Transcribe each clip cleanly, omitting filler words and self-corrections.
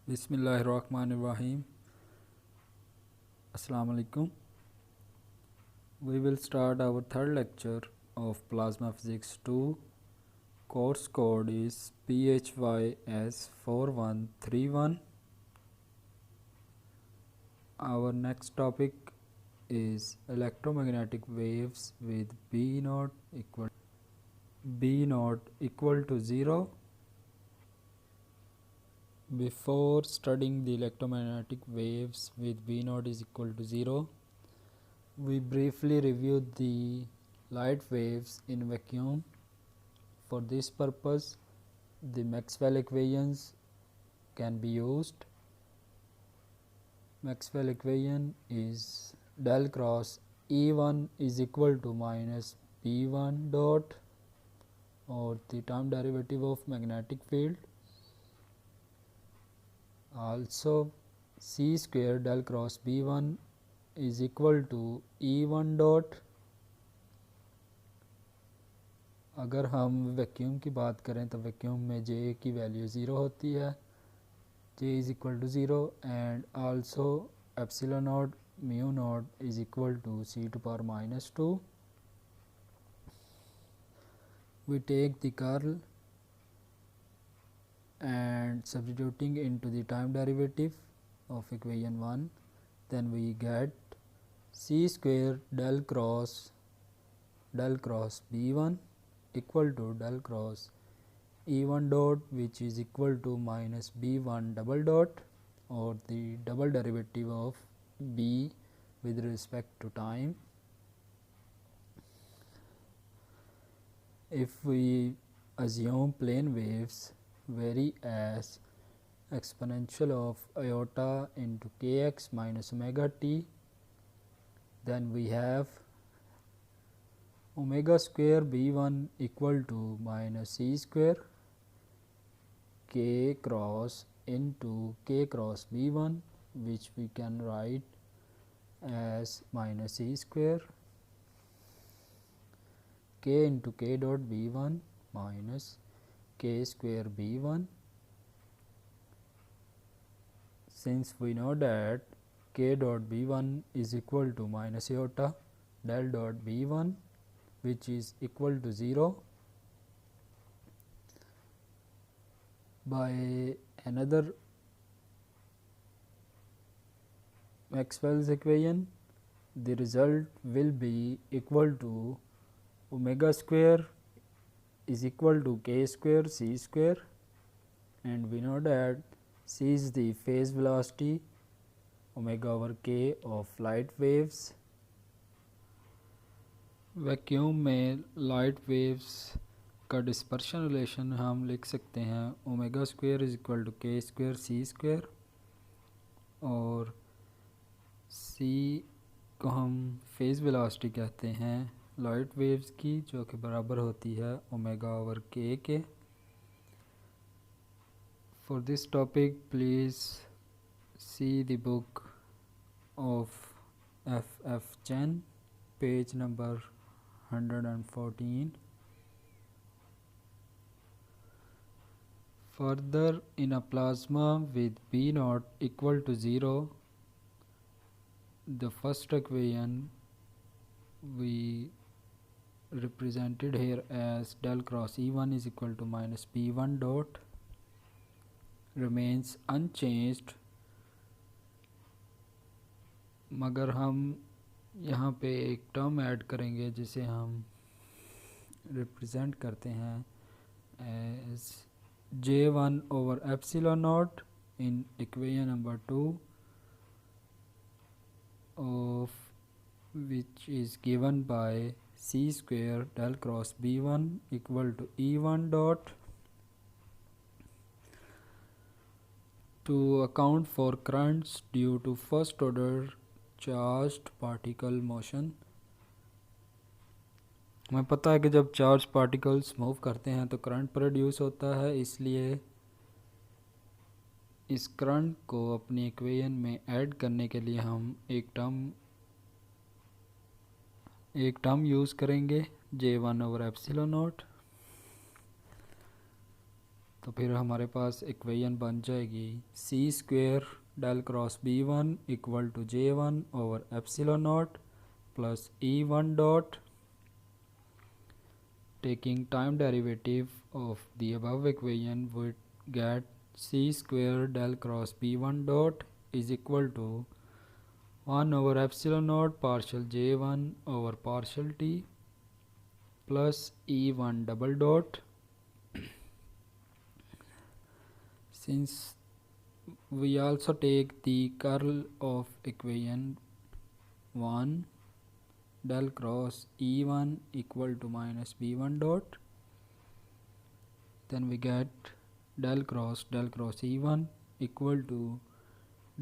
Bismillahirrahmanirrahim. Assalamu alaikum. We will start our third lecture of Plasma Physics 2. Course code is PHYS4131. Our next topic is electromagnetic waves with B naught equal to 0. Before studying the electromagnetic waves with B naught is equal to 0, we briefly reviewed the light waves in vacuum. For this purpose, the Maxwell equations can be used. Maxwell equation is del cross E1 is equal to minus B1 dot, or the term derivative of magnetic field. Also, C square del cross B1 is equal to E1 dot. अगर हम vacuum की बात करें तो vacuum में J की value 0 होती है, J is equal to 0, and also epsilon naught mu naught is equal to C to power minus 2. We take the curl and substituting into the time derivative of equation 1, then we get C square del cross B1 equal to del cross E1 dot, which is equal to minus B1 double dot, or the double derivative of B with respect to time. If we assume plane waves vary as exponential of iota into kx minus omega t, then we have omega square B1 equal to minus C square k cross into k cross B1, which we can write as minus C square k into k dot B1 minus k square B1. Since we know that k dot B1 is equal to minus iota del dot B1, which is equal to 0, by another Maxwell's equation, the result will be equal to omega square is equal to k square C square, and we know that C is the phase velocity omega over k of light waves. Vacuum में light waves का dispersion relation हम लिख सकते हैं omega square is equal to के square सी square, और सी को हम फेज वेलोसिटी कहते हैं लाइट वेव्स की, जो कि बराबर होती है ओमेगा ओवर के। For this topic please see the book of F Chen, page number 114. Further, in a plasma with B naught equal to 0, the first equation we represented here as del cross E1 is equal to minus B1 dot remains unchanged, मगर हम यहाँ पे एक term add करेंगे जिसे हम represent करते हैं as J1 over epsilon naught in equation number 2, of which is given by C square del cross B1 equal to E1 dot. To account for currents due to first order charged particle motion, हमें पता है कि जब charge particles move करते हैं तो current produce होता है, इसलिए इस करंट को अपनी इक्वेशन में ऐड करने के लिए हम एक टर्म यूज़ करेंगे J1 ओवर एप्सिलॉन नॉट। तो फिर हमारे पास इक्वेशन बन जाएगी C square del cross B one equal to J one over epsilon nought plus E one dot taking time derivative of the above equation would get c square del cross b1 dot is equal to 1 over epsilon naught partial j1 over partial t plus e1 double dot. Since we also take the curl of equation 1 del cross e1 equal to minus b1 dot, then we get del cross e1 equal to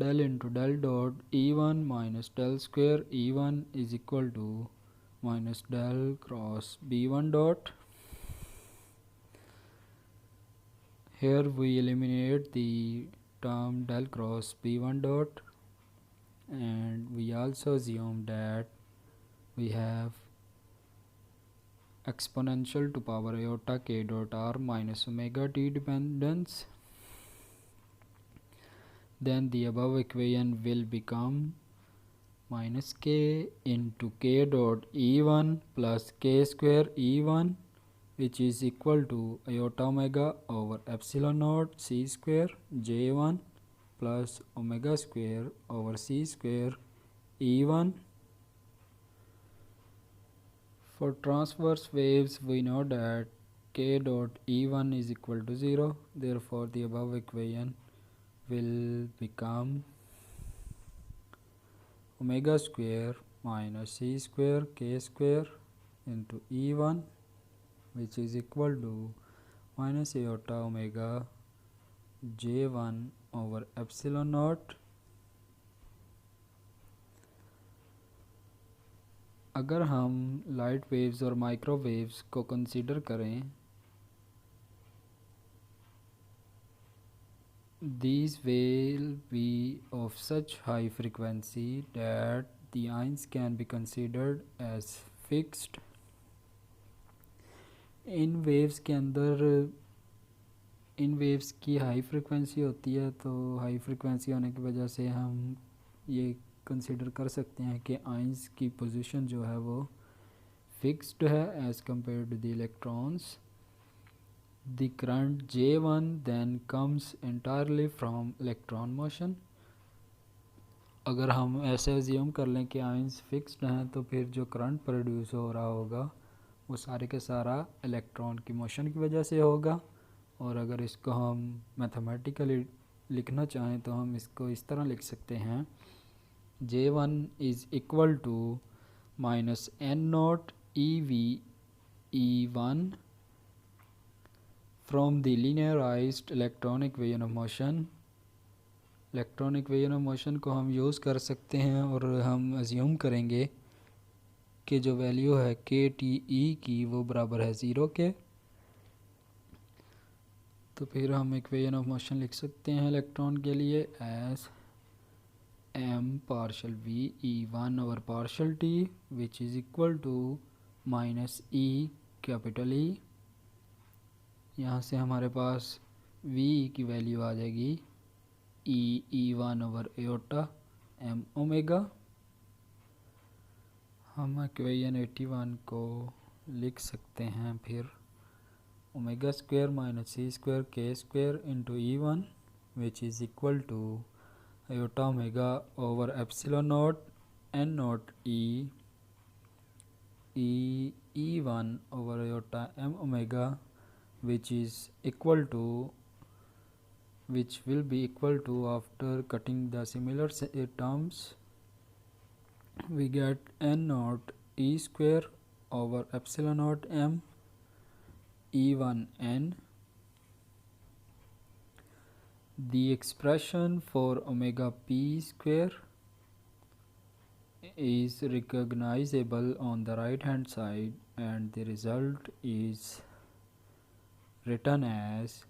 del into del dot e1 minus del square e1 is equal to minus del cross b1 dot. Here we eliminate the term del cross b1 dot, and we also assume that we have exponential to power iota k dot r minus omega t dependence. Then the above equation will become minus k into k dot e1 plus k square e1, which is equal to iota omega over epsilon naught c square j1 plus omega square over c square e1. For transverse waves, we know that k dot e1 is equal to 0. Therefore, the above equation will become omega square minus c square k square into e1, which is equal to minus iota omega j1 over epsilon naught. अगर हम light waves और microwaves को consider करें, these will be of such high frequency that the ions can be considered as fixed. In waves के अंदर इन waves की high frequency होती है, तो हाई फ्रीक्वेंसी होने की वजह से हम ये कंसीडर कर सकते हैं कि आइंस की पोजीशन जो है वो फिक्स्ड है as compare to the electrons. The current J1 then comes entirely from electron motion. अगर हम ऐसे एज्यूम कर लें कि आइंस फिक्स्ड हैं, तो फिर जो करंट प्रोड्यूस हो रहा होगा वो सारे के सारा इलेक्ट्रॉन की मोशन की वजह से होगा. और अगर इसको हम मैथमेटिकली लिखना चाहें तो हम इसको इस तरह लिख सकते हैं J1 is equal to minus n naught EV E1 from the linearized electronic equation of motion. Electronic equation of motion को हम यूज़ कर सकते हैं और हम अज्यूम करेंगे कि जो वैल्यू है के टी ई की वो बराबर है 0 के. तो फिर हम इक्वेशन ऑफ मोशन लिख सकते हैं इलेक्ट्रॉन के लिए as m partial v e1 over partial t, which is equal to minus e capital E. यहाँ से हमारे पास v की वैल्यू आ जाएगी e1 over iota m omega. हम इक्वेशन 81 को लिख सकते हैं फिर omega square minus c square k square into E1, which is equal to iota omega over epsilon naught n naught e1 over iota m omega, which will be equal to, after cutting the similar terms, we get n naught e square over epsilon naught m e1 n. The expression for omega p square is recognizable on the right hand side, and the result is written as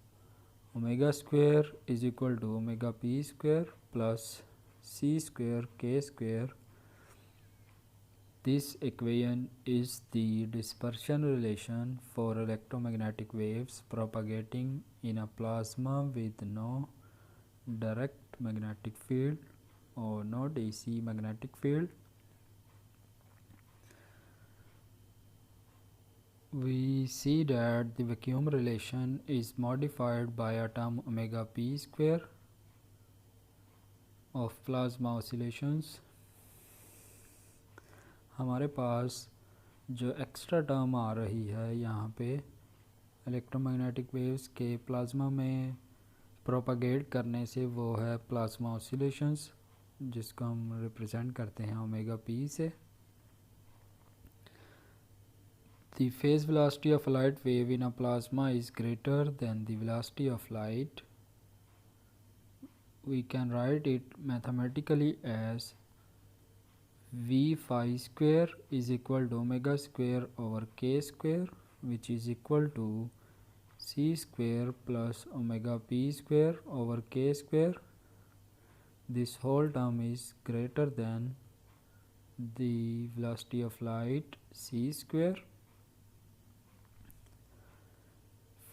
omega square is equal to omega p square plus c square k square This equation is the dispersion relation for electromagnetic waves propagating in a plasma with no direct magnetic field or no DC magnetic field. We see that the vacuum relation is modified by a term omega p square of plasma oscillations. हमारे पास जो extra term आ रही है यहाँ पे electromagnetic waves के plasma में propagate करने से, वो है प्लाज्मा ऑसिलेशंस, जिसको हम रिप्रेजेंट करते हैं ओमेगा पी से. The phase velocity of a light wave in a plasma is greater than the velocity of light. We can write it mathematically as V phi square is equal to omega square over k square, which is equal to c square plus omega p square over k square. This whole term is greater than the velocity of light c square.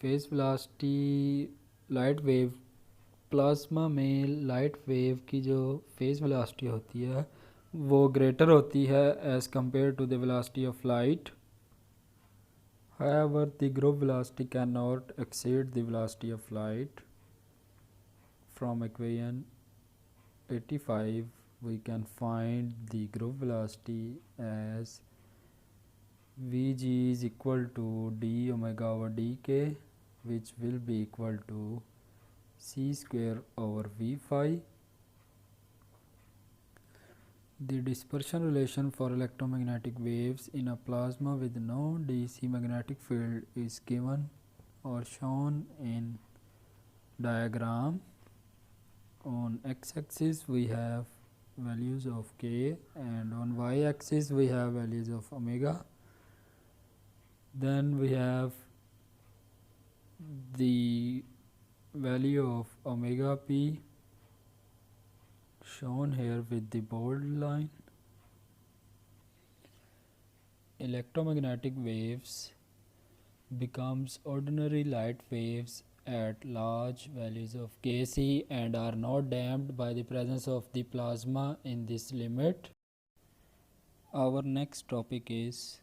Phase velocity light wave, plasma में light wave की जो phase velocity होती है वो greater होती है as compare to the velocity of light. However, the group velocity cannot exceed the velocity of light. From equation 85, we can find the group velocity as Vg is equal to d omega over dk, which will be equal to c square over v phi. The dispersion relation for electromagnetic waves in a plasma with no DC magnetic field is given or shown in diagram. On x-axis we have values of k, and on y-axis we have values of omega. Then we have the value of omega p shown here with the bold line. Electromagnetic waves becomes ordinary light waves at large values of Kc and are not damped by the presence of the plasma in this limit. Our next topic is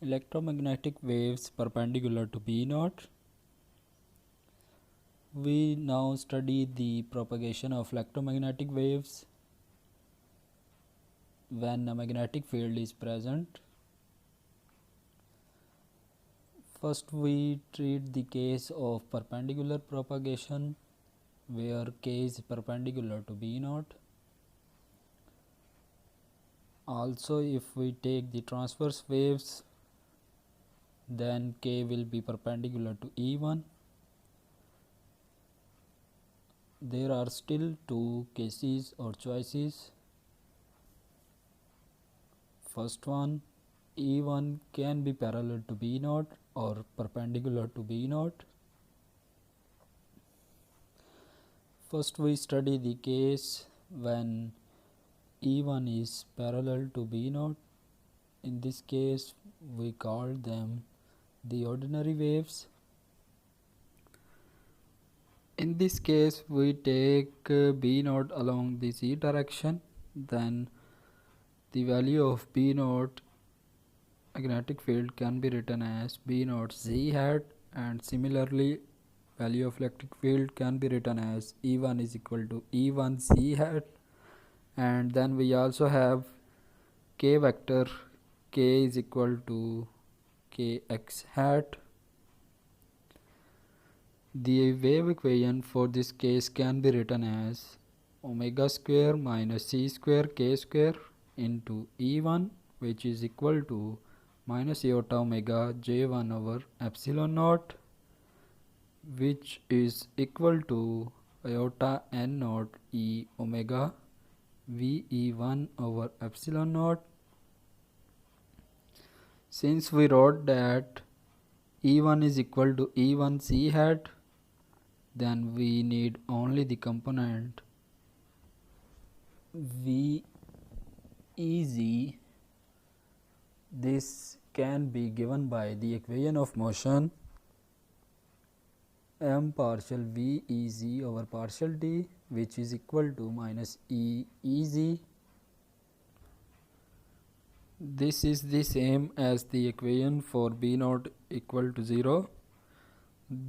electromagnetic waves perpendicular to B naught. We now study the propagation of electromagnetic waves when a magnetic field is present. First, we treat the case of perpendicular propagation where k is perpendicular to B naught. Also, if we take the transverse waves, then k will be perpendicular to E1. There are still two cases or choices. First one, E1 can be parallel to B naught or perpendicular to B naught. First we study the case when E1 is parallel to B naught. In this case we call them the ordinary waves. In this case we take B naught along the z direction, then the value of B naught magnetic field can be written as B naught z hat, and similarly value of electric field can be written as E1 is equal to E1 z hat. And then we also have k vector, k is equal to kx hat. The wave equation for this case can be written as omega square minus c square k square into E1, which is equal to minus iota omega j1 over epsilon naught, which is equal to iota n naught e omega ve1 over epsilon naught. Since we wrote that E1 is equal to E1 c hat, then we need only the component V Ez This can be given by the equation of motion m partial v ez over partial d, which is equal to minus e ez. This is the same as the equation for b naught equal to 0.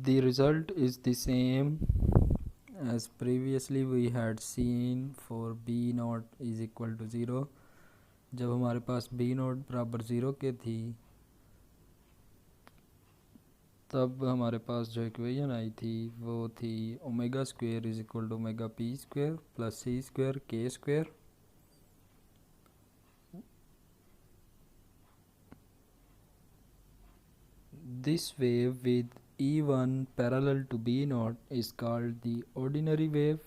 The result is the same as previously we had seen for b naught is equal to 0. जब हमारे पास b naught बराबर 0 के थी तब हमारे पास जो equation आई थी वो थी omega square is equal to omega p square plus c square k square. This wave with E1 parallel to B naught is called the ordinary wave.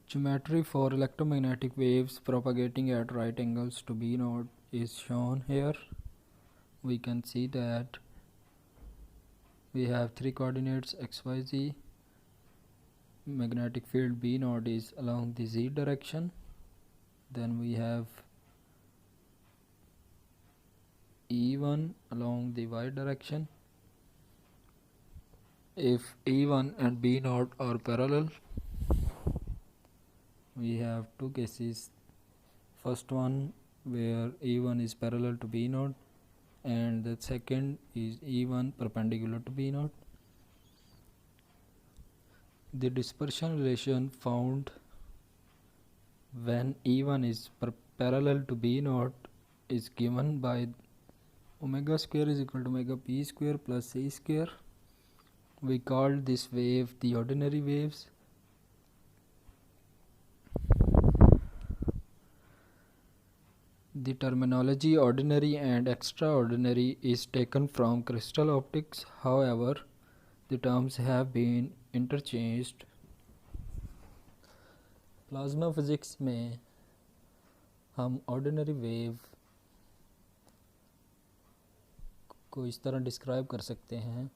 Geometry for electromagnetic waves propagating at right angles to B naught is shown here. We can see that we have three coordinates x, y, z. Magnetic field B naught is along the z direction. Then we have E1 along the y direction. If E1 and B naught are parallel, we have two cases. First one where E1 is parallel to B naught, and the second is E1 perpendicular to B naught. The dispersion relation found when E1 is parallel to B naught is given by omega square is equal to omega p square plus c square. We called this wave the ordinary waves. The terminology ordinary and extraordinary is taken from crystal optics. However, the terms have been interchanged. Plasma physics में हम ordinary wave को इस तरह describe कर सकते हैं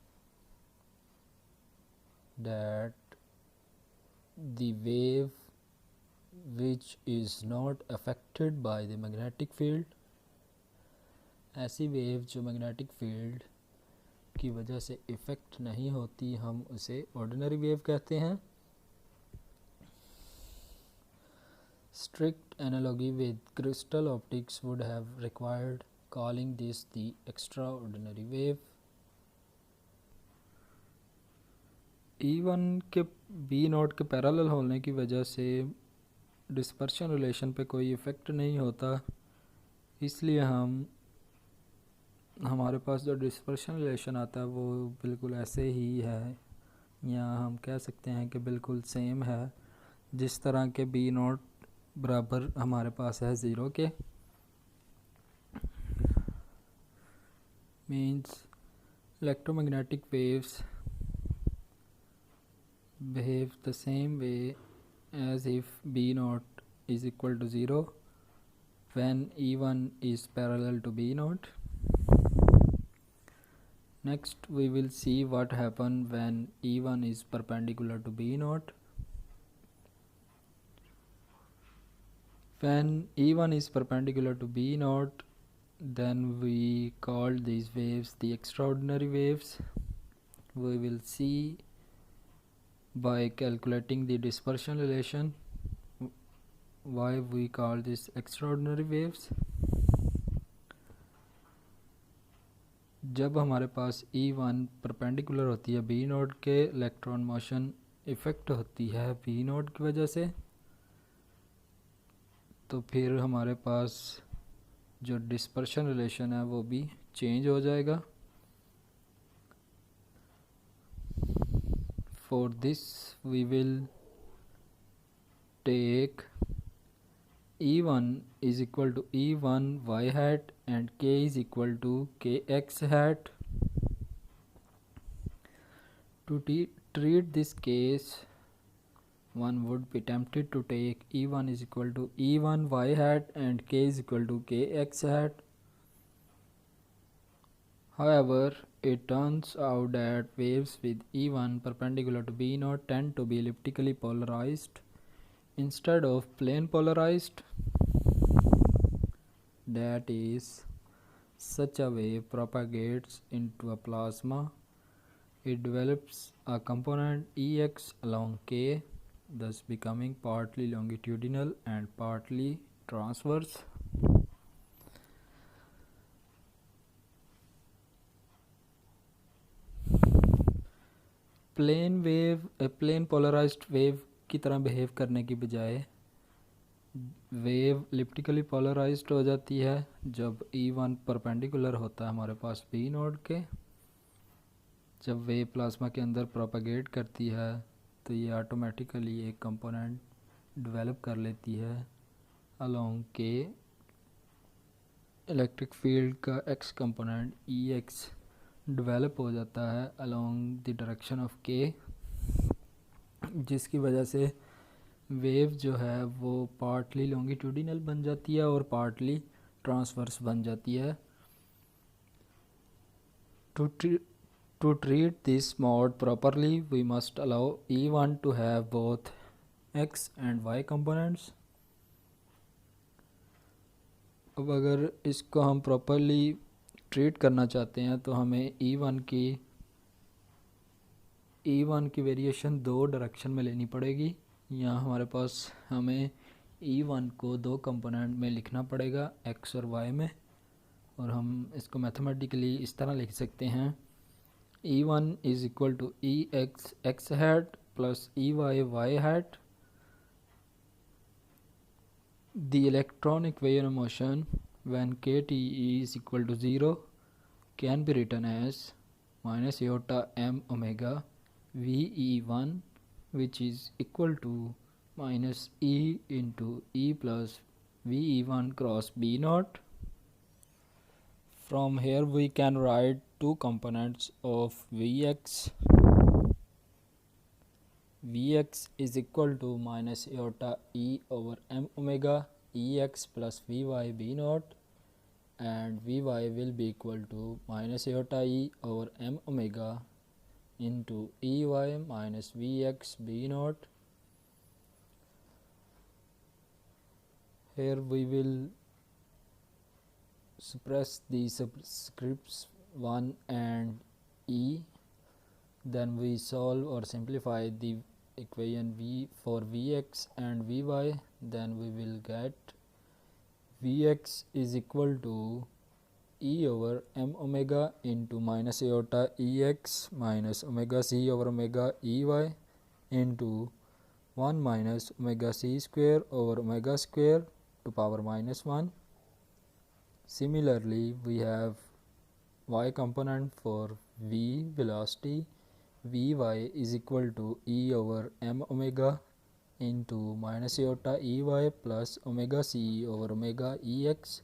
that the wave which is not affected by the magnetic field, ऐसी wave जो मैग्नेटिक फील्ड की वजह से इफ़ेक्ट नहीं होती हम उसे ऑर्डिनरी वेव कहते हैं. Strict analogy with crystal optics would have required calling this the extraordinary wave. E1 के B नोट के पैरेलल होने की वजह से डिस्पर्शन रिलेशन पे कोई इफ़ेक्ट नहीं होता, इसलिए हमारे पास जो डिस्पर्शन रिलेशन आता है वो बिल्कुल ऐसे ही है, या हम कह सकते हैं कि बिल्कुल सेम है जिस तरह के B नोट बराबर हमारे पास है 0 के. Means electromagnetic waves behave the same way as if B naught is equal to 0 when E1 is parallel to B naught. Next we will see what happens when E1 is perpendicular to B naught. When E1 is perpendicular to B naught, then we call these waves the extraordinary waves. We will see by calculating the dispersion relation why we call this extraordinary waves. जब हमारे पास E1 perpendicular होती है B node के, electron motion effect होती है B node की वजह से, तो फिर हमारे पास जो डिस्पर्शन रिलेशन है वो भी चेंज हो जाएगा. For this we will take E1 is equal to E1 y hat and k is equal to kx hat. To treat this case, one would be tempted to take E1 is equal to E1 y hat and k is equal to kx hat. However, it turns out that waves with E1 perpendicular to B naught tend to be elliptically polarized instead of plane polarized. that is such a wave propagates into a plasma. It develops a component Ex along K, thus becoming partly longitudinal and partly transverse. Plane polarised wave की तरह behave करने की बजाय wave इलिप्टिकली polarised हो जाती है जब E1 perpendicular होता है हमारे पास B नोड के। जब वेव प्लाज्मा के अंदर प्रोपागेट करती है तो ये ऑटोमेटिकली एक कंपोनेंट डेवलप कर लेती है अलोंग के। इलेक्ट्रिक फील्ड का एक्स कंपोनेंट Ex डेवलप हो जाता है अलोंग द डायरेक्शन ऑफ के, जिसकी वजह से वेव जो है वो पार्टली लॉन्गिट्यूडिनल बन जाती है और पार्टली ट्रांसवर्स बन जाती है। To treat this mode properly, we must allow E1 to have both X and Y components. अब अगर इसको हम प्रॉपरली ट्रीट करना चाहते हैं तो हमें E1 की वेरिएशन दो डायरेक्शन में लेनी पड़ेगी। यहाँ हमारे पास हमें E1 को दो कंपोनेंट में लिखना पड़ेगा, X और Y में, और हम इसको मैथमेटिकली इस तरह लिख सकते हैं E1 is equal to Ex x hat plus Ey y hat. The electron equation of motion when kT is equal to 0 can be written as minus iota m omega Ve1, which is equal to minus E into E plus Ve1 cross B naught. From here we can write two components of Vx. Vx is equal to minus iota E over m omega Ex plus Vy B naught, and Vy will be equal to minus iota E over m omega into Ey minus Vx B naught. Here we will suppress the subscripts 1 and E. Then we solve or simplify the equation V for Vx and Vy. Then we will get Vx is equal to E over m omega into minus iota Ex minus omega c over omega Ey into 1 minus omega c square over omega square to power minus 1. Similarly, we have y component for v velocity. Vy is equal to E over m omega into minus iota Ey plus omega c over omega Ex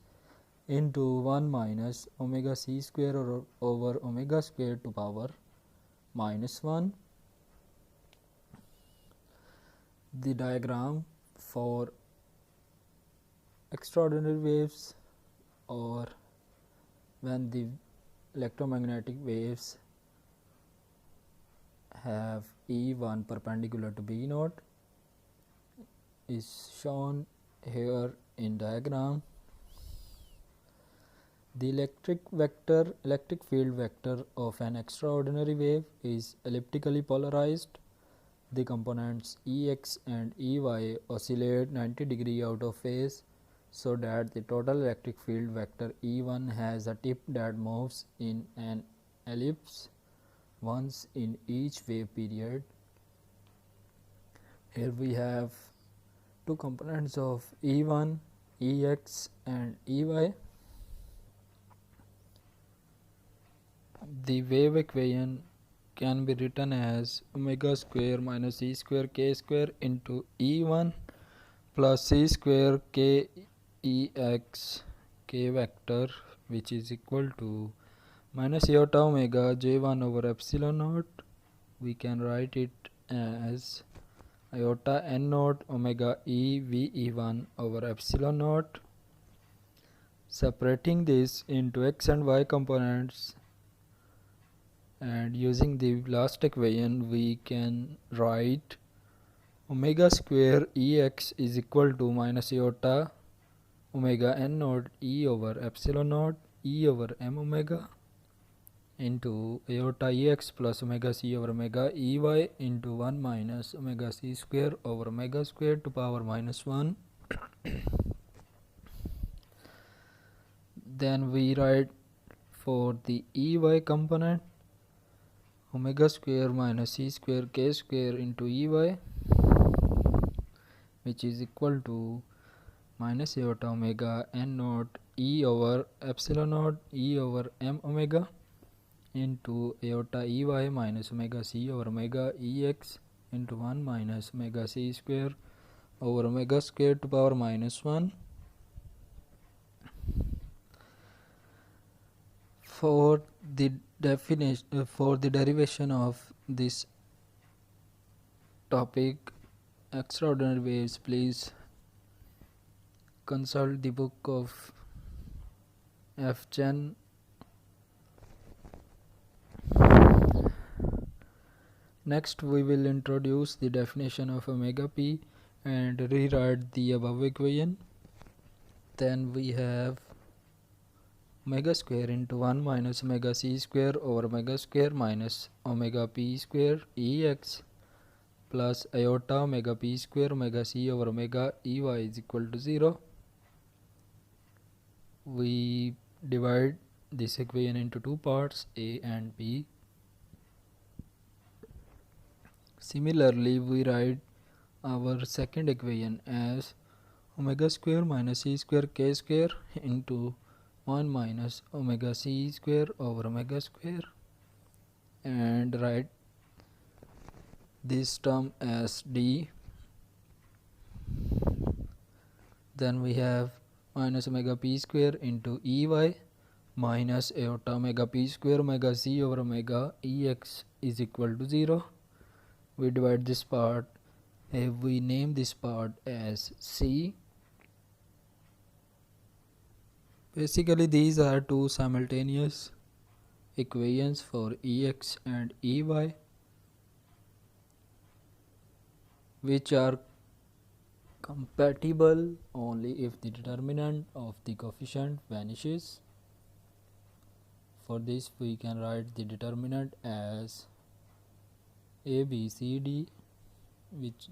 into 1 minus omega c square over omega square to power minus 1. The diagram for extraordinary waves, or when the electromagnetic waves have E1 perpendicular to B naught, is shown here in diagram. The electric field vector of an extraordinary wave is elliptically polarized. The components Ex and Ey oscillate 90 degree out of phase, so that the total electric field vector E1 has a tip that moves in an ellipse once in each wave period. Here we have two components of E1, Ex and Ey. The wave equation can be written as omega square minus c square k square into E1 plus c square k Ex k vector, which is equal to minus iota omega j1 over epsilon naught. We can write it as iota n naught omega e Ve1 over epsilon naught. Separating this into x and y components and using the last equation, we can write omega square Ex is equal to minus iota omega n naught e over epsilon naught e over m omega into iota ex plus omega c over omega ey into 1 minus omega c square over omega square to power minus 1. Then we write for the ey component omega square minus c square k square into ey, which is equal to minus iota omega n naught e over epsilon naught e over m omega into iota ey minus omega c over omega ex into 1 minus omega c square over omega square to power minus 1. For the derivation of this topic, extraordinary waves, please consult the book of F. Chen. Next, we will introduce the definition of omega p and rewrite the above equation. Then we have omega square into 1 minus omega c square over omega square minus omega p square ex plus iota omega p square omega c over omega ey is equal to 0. We divide this equation into two parts, a and b. Similarly, we write our second equation as omega square minus c square k square into 1 minus omega c square over omega square, and write this term as d. Then we have minus omega p square into ey minus iota omega p square omega c over omega ex is equal to 0. We divide this part. We name this part as c. Basically, these are two simultaneous equations for ex and ey, which are compatible only if the determinant of the coefficient vanishes. For this, we can write the determinant as a b c d, which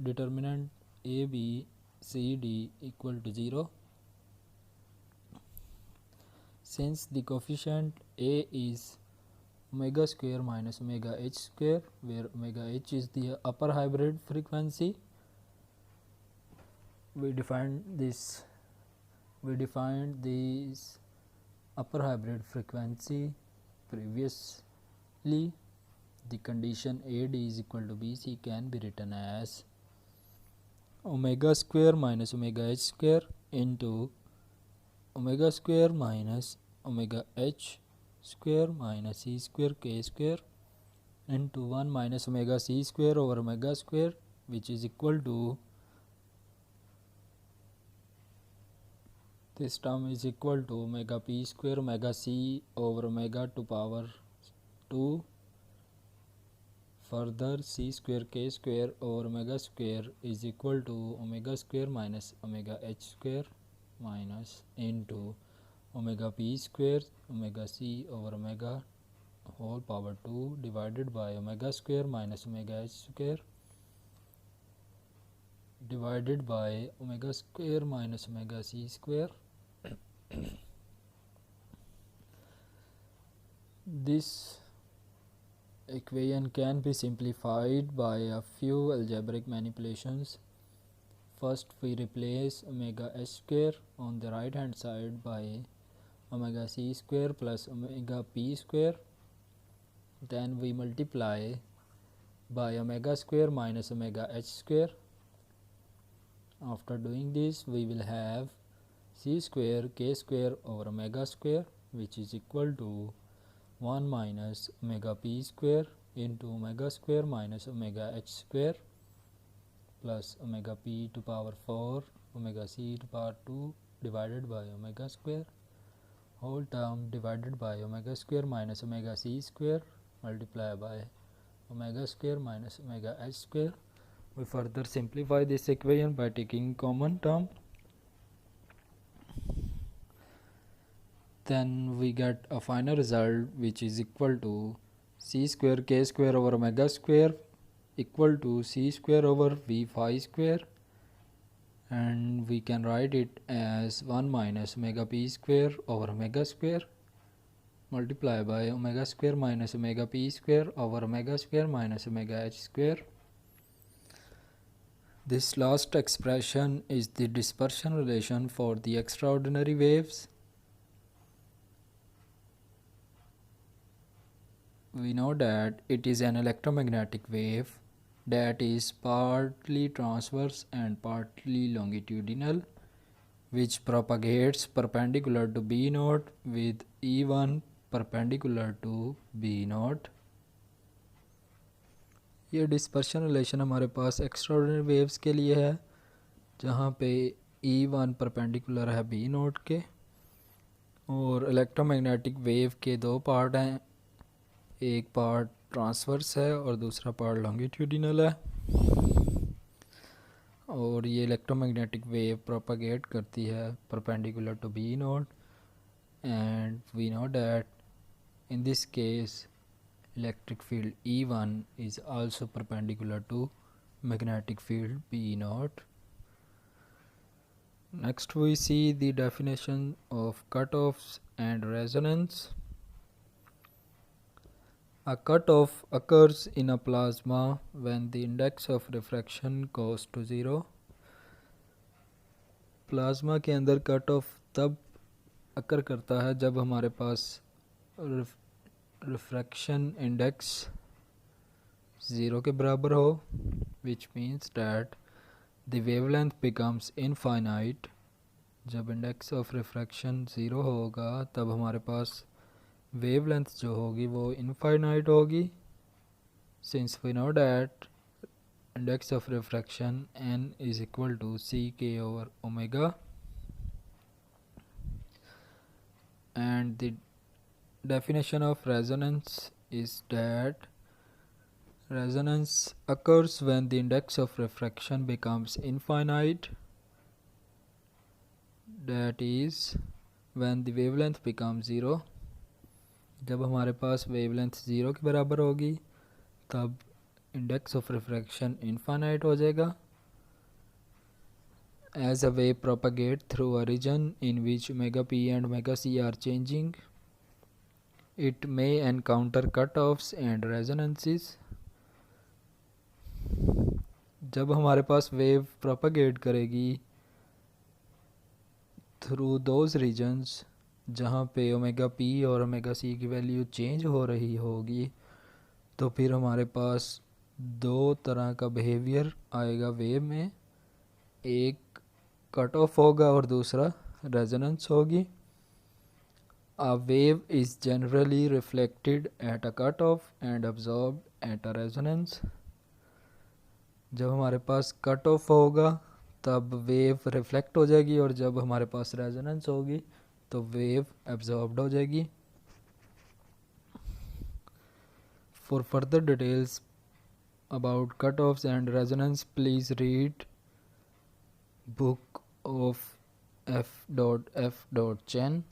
determinant a b c d equal to 0. Since the coefficient a is omega square minus omega h square, where omega h is the upper hybrid frequency, we defined this upper hybrid frequency previously. The condition AD is equal to BC can be written as omega square minus omega h square into omega square minus omega h square minus c square k square into 1 minus omega c square over omega square, which is equal to, this term is equal to omega p square omega c over omega to power 2. Further, c square k square over omega square is equal to omega square minus omega h square minus into omega p square omega c over omega whole power 2 divided by omega square minus omega h square divided by omega square minus omega c square. This equation can be simplified by a few algebraic manipulations. First, we replace omega h square on the right hand side by omega c square plus omega p square. Then we multiply by omega square minus omega h square. After doing this, we will have c square k square over omega square, which is equal to 1 minus omega p square into omega square minus omega h square plus omega p to power 4 omega c to power 2 divided by omega square whole term divided by omega square minus omega c square multiplied by omega square minus omega h square. We further simplify this equation by taking common term. then we get a final result which is equal to c square k square over omega square equal to c square over v phi square, and we can write it as 1 minus omega p square over omega square multiply by omega square minus omega p square over omega square minus omega h square. This last expression is the dispersion relation for the extraordinary waves. We know that it is an electromagnetic wave that is partly transverse and partly longitudinal, which propagates perpendicular to B naught with E1 perpendicular to B naught. ये dispersion relation हमारे पास extraordinary waves के लिए है, जहाँ पे E1 perpendicular है B note के, और इलेक्ट्रोमैग्नेटिक वेव के दो पार्ट हैं, एक पार्ट ट्रांसवर्स है और दूसरा पार्ट लॉन्गिट्यूडिनल है, और ये इलेक्ट्रोमैग्नेटिक वेव प्रोपागेट करती है perpendicular to B naught, and we know that in this case electric field E1 is also perpendicular to magnetic field B naught. Next we see the definition of cutoffs and resonance. A cutoff occurs in a plasma when the index of refraction goes to 0. Plasma के अंदर cut off तब अकर करता है जब हमारे पास refraction index 0 के बराबर हो, which means that the wavelength becomes infinite. जब इंडेक्स ऑफ रिफ्रैक्शन 0 होगा तब हमारे पास वेवलेंथ जो होगी वो इनफाइनाइट होगी, since we know that index of refraction n is equal to ck over omega, and the definition of resonance is that resonance occurs when the index of refraction becomes infinite, that is when the wavelength becomes 0. जब हमारे पास wavelength 0 के बराबर होगी तब index of refraction infinite हो जाएगा. As a wave propagate through a region in which omega p and omega c are changing, it may encounter cutoffs and resonances. जब हमारे पास वेव प्रोपागेट करेगी थ्रू दोज रीजन्स जहाँ पे omega P और omega C की value change हो रही होगी, तो फिर हमारे पास दो तरह का बिहेवियर आएगा वेव में, एक कट ऑफ होगा और दूसरा रेजोनेंस होगी. A wave is generally reflected at a cutoff and absorbed at a resonance. जब हमारे पास कट ऑफ होगा तब वेव रिफ्लेक्ट हो जाएगी, और जब हमारे पास रेजोनेंस होगी तो वेव एब्जॉर्ब्ड हो जाएगी. For further details about cutoffs and resonance, please read book of F. Chen.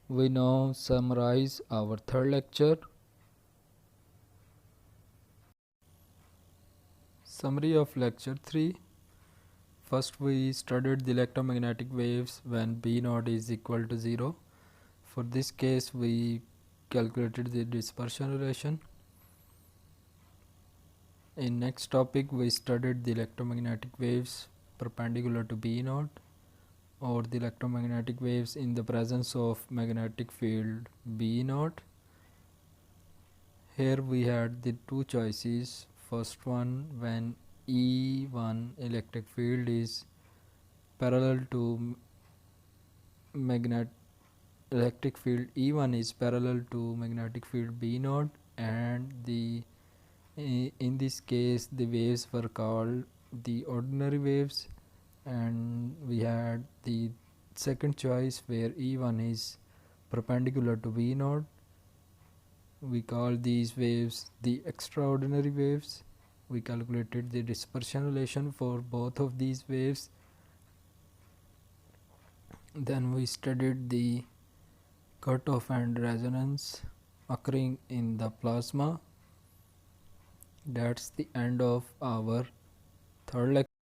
We now summarize our third lecture. Summary of lecture 3. First we studied the electromagnetic waves when B naught is equal to 0. For this case we calculated the dispersion relation. In next topic we studied the electromagnetic waves perpendicular to B naught, or the electromagnetic waves in the presence of magnetic field B naught. Here we had the two choices. First one, when E1 electric field is parallel to electric field E1 is parallel to magnetic field B naught, and in this case the waves were called the ordinary waves. And we had the second choice where E1 is perpendicular to B naught. We call these waves the extraordinary waves. We calculated the dispersion relation for both of these waves. Then we studied the cutoff and resonance occurring in the plasma. That's the end of our third lecture.